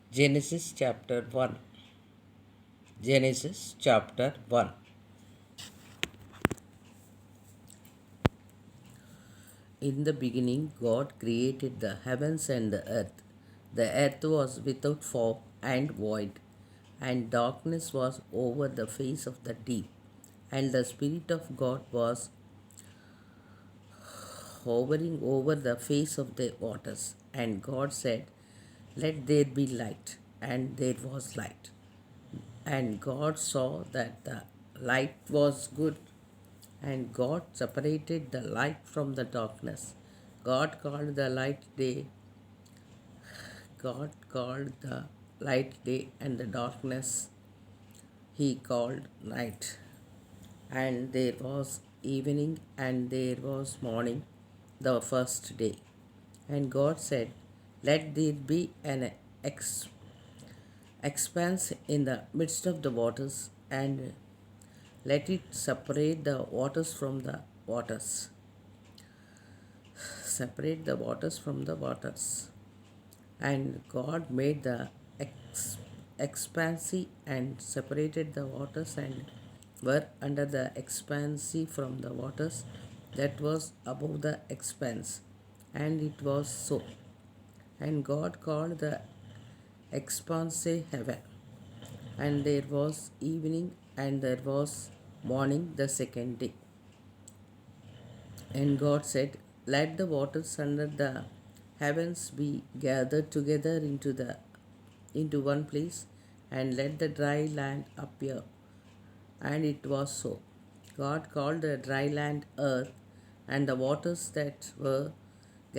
Genesis chapter 1. Genesis chapter 1. In the beginning, God created the heavens and the earth. The earth was without form and void, and darkness was over the face of the deep. And the Spirit of God was hovering over the face of the waters. And God said, "Let there be light." And there was light. And God saw that the light was good, and God separated the light from the darkness. God called the light day, God called the light day, and the darkness he called night. And there was evening, and there was morning, the first day. And God said, "Let there be an expanse in the midst of the waters, and let it separate the waters from the waters. Separate the waters from the waters." And God made the expanse and separated the waters, and were under the expanse from the waters that was above the expanse. And it was so. And God called the expanse heaven. And there was evening, and there was morning the second day. And God said, "Let the waters under the heavens be gathered together into one place, and let the dry land appear." And it was so. God called the dry land earth, and the waters that were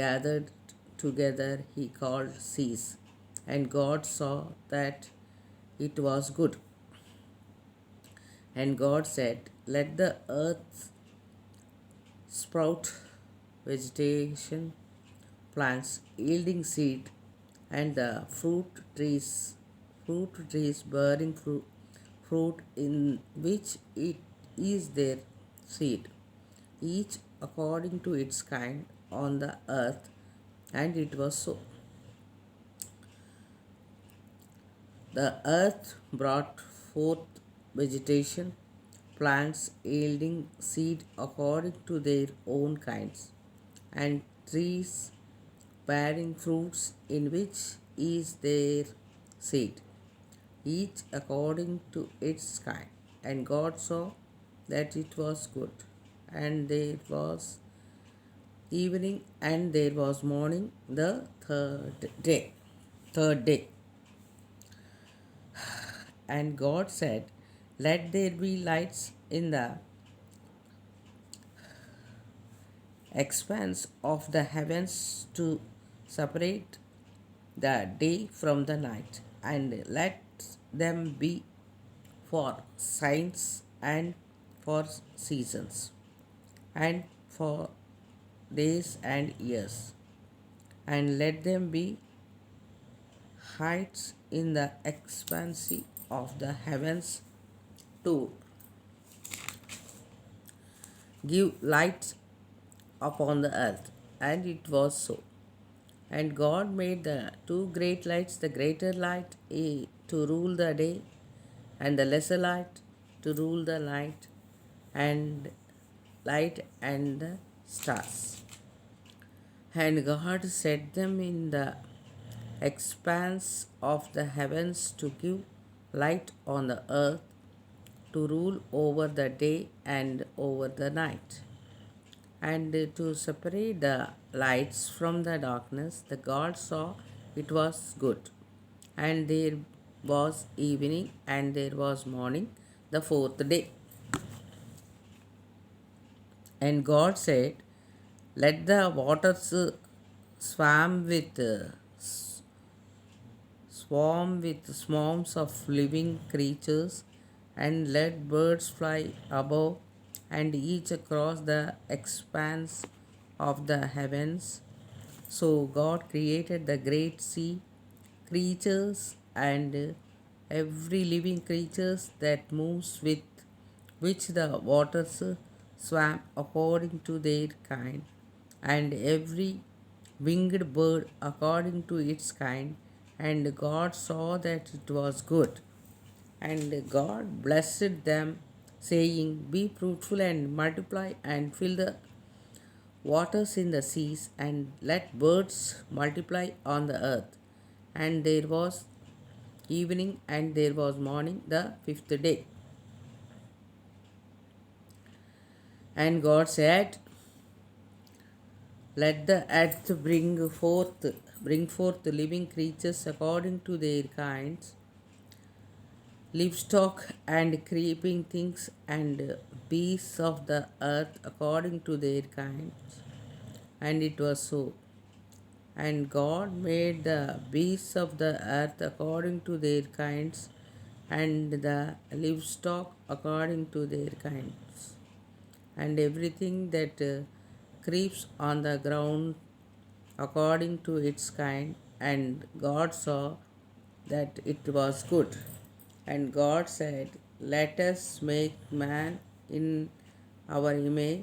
gathered together he called seas. And God saw that it was good. And God said, "Let the earth sprout vegetation, plants yielding seed, and the fruit trees bearing fruit in which it is their seed, each according to its kind on the earth." And it was so. The earth brought forth vegetation, plants yielding seed according to their own kinds, and trees bearing fruits in which is their seed, each according to its kind. And God saw that it was good. And there was evening, and there was morning the third day. Third day. And God said, "Let there be lights in the expanse of the heavens to separate the day from the night, and let them be for signs and for seasons, and for days and years. And let them be heights in the expanse of the heavens to give light upon the earth." And it was so. And God made the two great lights, the greater light to rule the day, and the lesser light to rule the night, and light and the stars. And God set them in the expanse of the heavens to give light on the earth, to rule over the day and over the night, and to separate the lights from the darkness. The God saw it was good. And there was evening, and there was morning the fourth day. And God said, "Let the waters swam with swarm with swarms of living creatures, and let birds fly above and each across the expanse of the heavens." So God created the great sea creatures, and every living creatures that moves, with which the waters swam according to their kind, and every winged bird according to its kind. And God saw that it was good. And God blessed them, saying, Be fruitful and multiply, and fill the waters in the seas, and let birds multiply on the earth. And there was evening, and there was morning, the fifth day. And God said, Let the earth bring forth living creatures according to their kinds, livestock and creeping things, and beasts of the earth according to their kinds. And it was so. And God made the beasts of the earth according to their kinds, and the livestock according to their kinds, and everything that creeps on the ground according to its kind. And God saw that it was good. And God said, Let us make man in our image,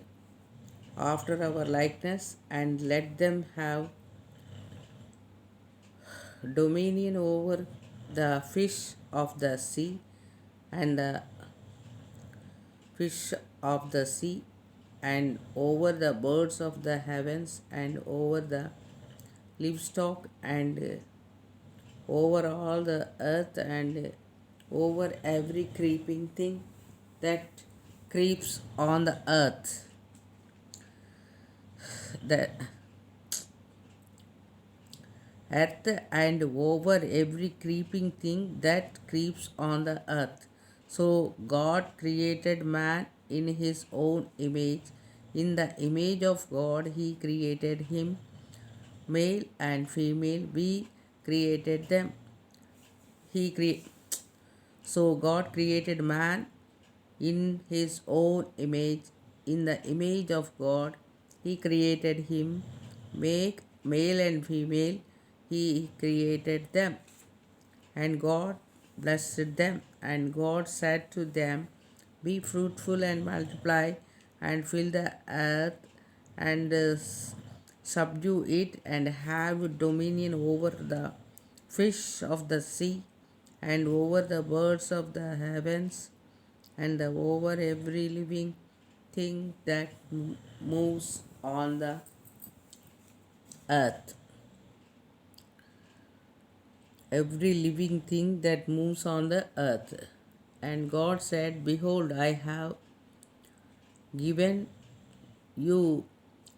after our likeness, and let them have dominion over the fish of the sea, and the fish of the sea, and over the birds of the heavens, and over the livestock, and over all the earth, and over every creeping thing that creeps on the earth. The earth, and over every creeping thing that creeps on the earth. So God created man in his own image. In the image of God, he created him, male and female. We created them. He cre- so God created man in his own image. In the image of God, he created him, make male and female. He created them. And God blessed them. And God said to them, Be fruitful and multiply, and fill the earth, and subdue it, and have dominion over the fish of the sea, and over the birds of the heavens, and over every living thing that moves on the earth. Every living thing that moves on the earth. And God said, Behold, I have given you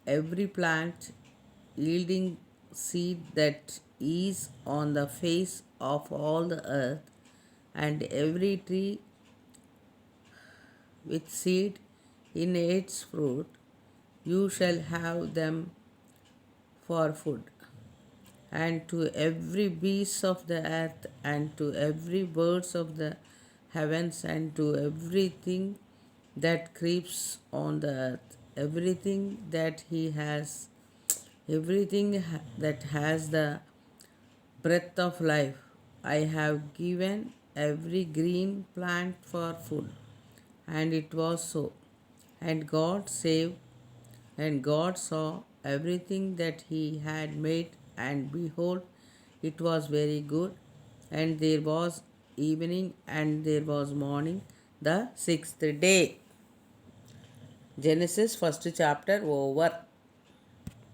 every plant yielding seed that is on the face of all the earth, and every tree with seed in its fruit. You shall have them for food. And to every beast of the earth, and to every birds of the heavens, and to everything that creeps on the earth, everything that has the breath of life, I have given every green plant for food. And it was so. And God saw everything that he had made, and behold, it was very good. And there was evening, and there was morning, the sixth day. Genesis first chapter over.